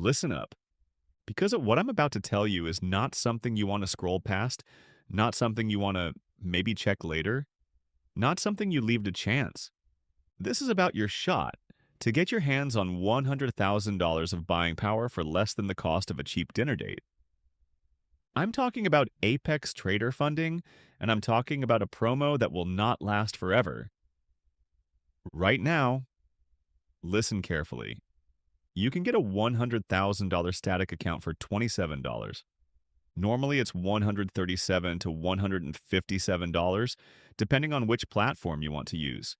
Listen up, because what I'm about to tell you is not something you want to scroll past, not something you want to maybe check later, not something you leave to chance. This is about your shot to get your hands on $100,000 of buying power for less than the cost of a cheap dinner date. I'm talking about Apex Trader funding, and I'm talking about a promo that will not last forever. Right now, listen carefully. You can get a $100,000 static account for $27. Normally, it's $137 to $157, depending on which platform you want to use.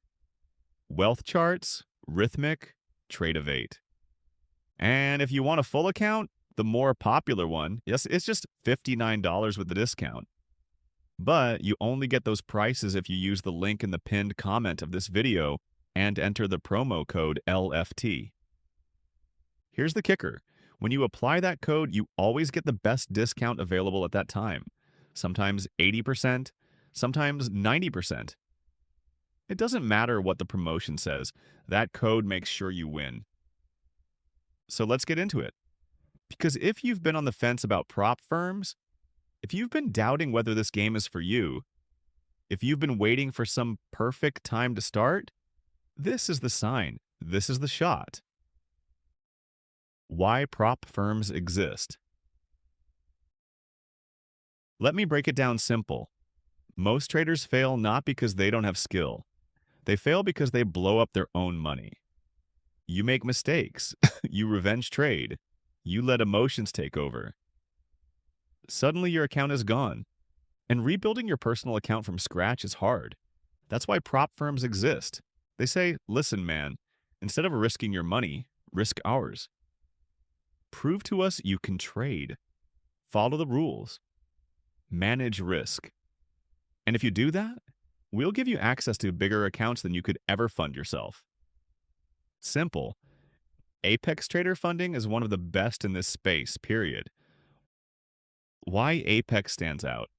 Wealth Charts, Rhythmic, Trade-Evate. And if you want a full account, the more popular one, yes, it's just $59 with the discount. But you only get those prices if you use the link in the pinned comment of this video and enter the promo code LFT. Here's the kicker. When you apply that code, you always get the best discount available at that time. Sometimes 80%, sometimes 90%. It doesn't matter what the promotion says. That code makes sure you win. So let's get into it. Because if you've been on the fence about prop firms, if you've been doubting whether this game is for you, if you've been waiting for some perfect time to start, this is the sign. This is the shot. Why prop firms exist. Let me break it down simple. Most traders fail not because they don't have skill. They fail because they blow up their own money. You make mistakes. You revenge trade. You let emotions take over. Suddenly your account is gone. And rebuilding your personal account from scratch is hard. That's why prop firms exist. They say, listen, man, instead of risking your money, risk ours. Prove to us you can trade. Follow the rules. Manage risk. And if you do that, we'll give you access to bigger accounts than you could ever fund yourself. Simple. Apex Trader funding is one of the best in this space, period. Why Apex stands out.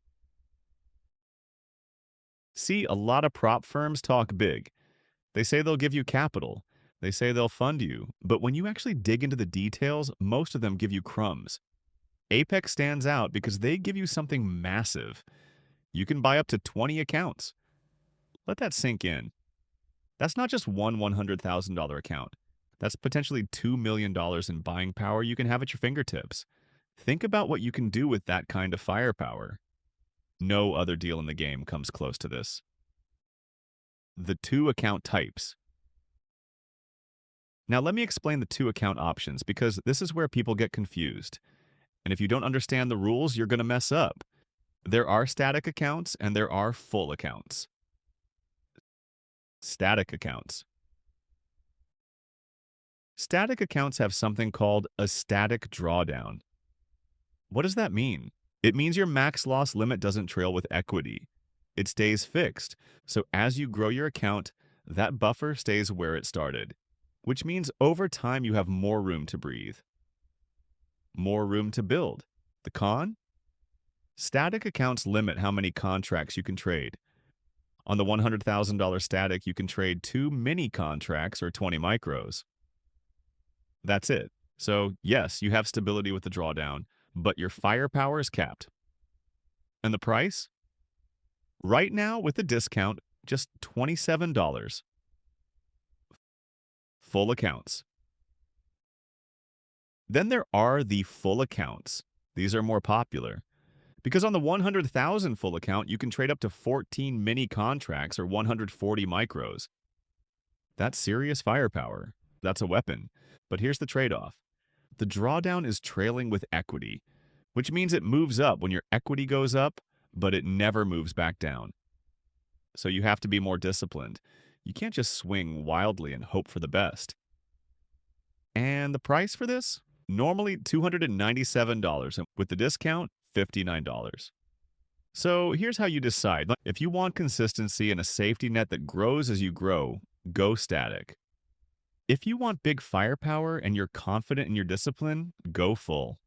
See, a lot of prop firms talk big. They say they'll give you capital. They say they'll fund you. But when you actually dig into the details, most of them give you crumbs. Apex stands out because they give you something massive. You can buy up to 20 accounts. Let that sink in. That's not just one $100,000 account. That's potentially $2 million in buying power you can have at your fingertips. Think about what you can do with that kind of firepower. No other deal in the game comes close to this. The 2 account types. Now let me explain the 2 account options because this is where people get confused. And if you don't understand the rules, you're going to mess up. There are static accounts and there are full accounts. Static accounts. Static accounts have something called a static drawdown. What does that mean? It means your max loss limit doesn't trail with equity. It stays fixed. So as you grow your account, that buffer stays where it started, which means over time you have more room to breathe. More room to build. The con? Static accounts limit how many contracts you can trade. On the $100,000 static, you can trade 2 mini contracts or 20 micros. That's it. So yes, you have stability with the drawdown, but your firepower is capped. And the price? Right now, with the discount, just $27. Full accounts. Then there are the full accounts. These are more popular. Because on the 100,000 full account, you can trade up to 14 mini contracts or 140 micros. That's serious firepower. That's a weapon. But here's the trade-off. The drawdown is trailing with equity, which means it moves up when your equity goes up, but it never moves back down. So you have to be more disciplined. You can't just swing wildly and hope for the best. And the price for this? Normally $297, and with the discount, $59. So here's how you decide. If you want consistency and a safety net that grows as you grow, go static. If you want big firepower and you're confident in your discipline, go full.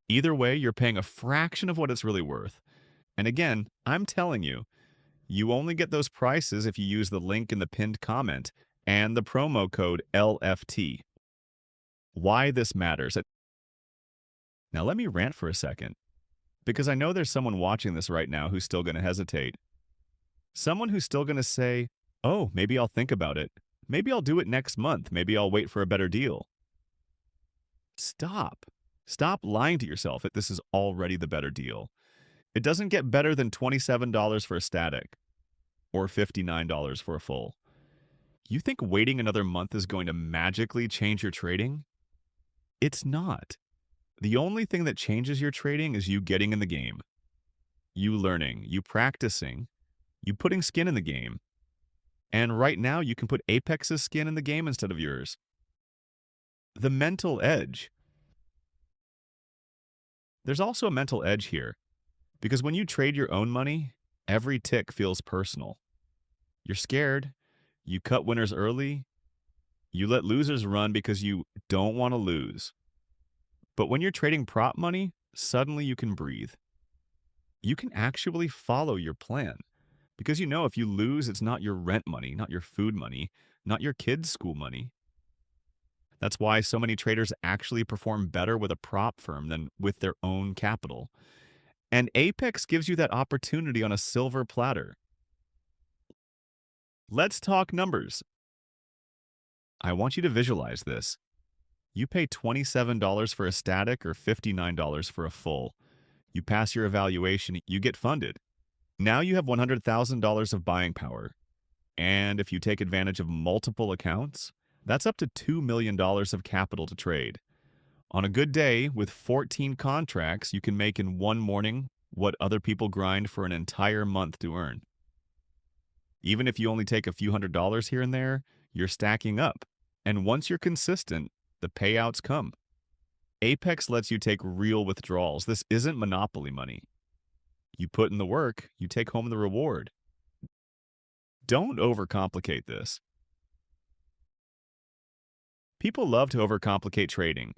Either way, you're paying a fraction of what it's really worth. And again, I'm telling you, you only get those prices if you use the link in the pinned comment and the promo code LFT. Why this matters. Now, let me rant for a second, because I know there's someone watching this right now who's still going to hesitate. Someone who's still going to say, oh, maybe I'll think about it. Maybe I'll do it next month. Maybe I'll wait for a better deal. Stop. Stop lying to yourself that this is already the better deal. It doesn't get better than $27 for a static or $59 for a full. You think waiting another month is going to magically change your trading? It's not. The only thing that changes your trading is you getting in the game, you learning, you practicing, you putting skin in the game. And right now, you can put Apex's skin in the game instead of yours. The mental edge. There's also a mental edge here, because when you trade your own money, every tick feels personal. You're scared, you cut winners early, you let losers run because you don't want to lose. But when you're trading prop money, suddenly you can breathe. You can actually follow your plan. Because you know if you lose, it's not your rent money, not your food money, not your kids' school money. That's why so many traders actually perform better with a prop firm than with their own capital. And Apex gives you that opportunity on a silver platter. Let's talk numbers. I want you to visualize this. You pay $27 for a static or $59 for a full. You pass your evaluation, you get funded. Now you have $100,000 of buying power. And if you take advantage of multiple accounts, that's up to $2 million of capital to trade. On a good day, with 14 contracts, you can make in one morning what other people grind for an entire month to earn. Even if you only take a few $100s here and there, you're stacking up. And once you're consistent, the payouts come. Apex lets you take real withdrawals. This isn't monopoly money. You put in the work, you take home the reward. Don't overcomplicate this. People love to overcomplicate trading.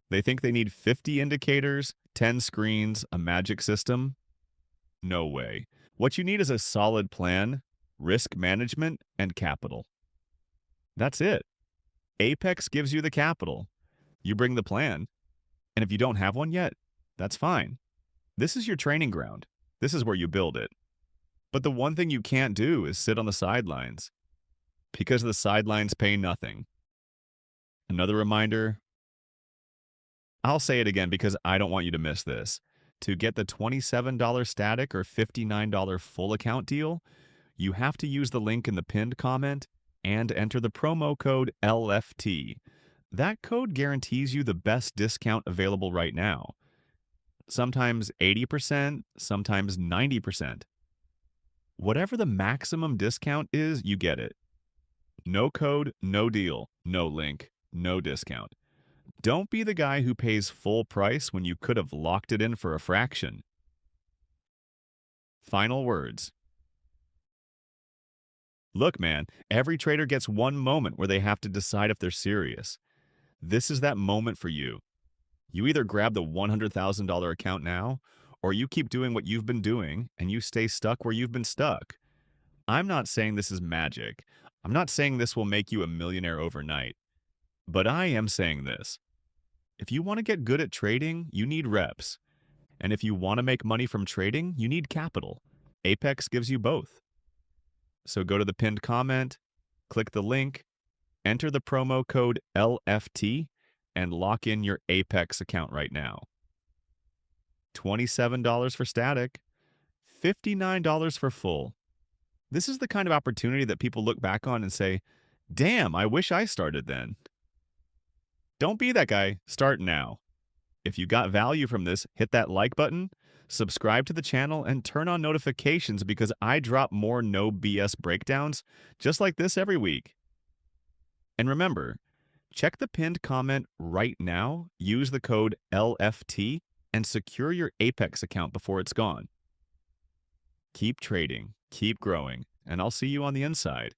They think they need 50 indicators, 10 screens, a magic system. No way. What you need is a solid plan, risk management, and capital. That's it. Apex gives you the capital. You bring the plan. And if you don't have one yet, that's fine. This is your training ground. This is where you build it. But the one thing you can't do is sit on the sidelines, because the sidelines pay nothing. Another reminder, I'll say it again because I don't want you to miss this. To get the $27 static or $59 full account deal, you have to use the link in the pinned comment and enter the promo code LFT. That code guarantees you the best discount available right now. Sometimes 80%, sometimes 90%. Whatever the maximum discount is, you get it. No code, no deal, no link, no discount. Don't be the guy who pays full price when you could have locked it in for a fraction. Final words. Look, man, every trader gets one moment where they have to decide if they're serious. This is that moment for you. You either grab the $100,000 account now, or you keep doing what you've been doing and you stay stuck where you've been stuck. I'm not saying this is magic. I'm not saying this will make you a millionaire overnight. But I am saying this. If you want to get good at trading, you need reps. And if you want to make money from trading, you need capital. Apex gives you both. So go to the pinned comment, click the link, enter the promo code LFT, and lock in your Apex account right now. $27 for static, $59 for full. This is the kind of opportunity that people look back on and say, damn, I wish I started then. Don't be that guy. Start now. If you got value from this, hit that like button, subscribe to the channel, and turn on notifications because I drop more no BS breakdowns just like this every week. And remember, check the pinned comment right now, use the code LFT, and secure your Apex account before it's gone. Keep trading, keep growing, and I'll see you on the inside.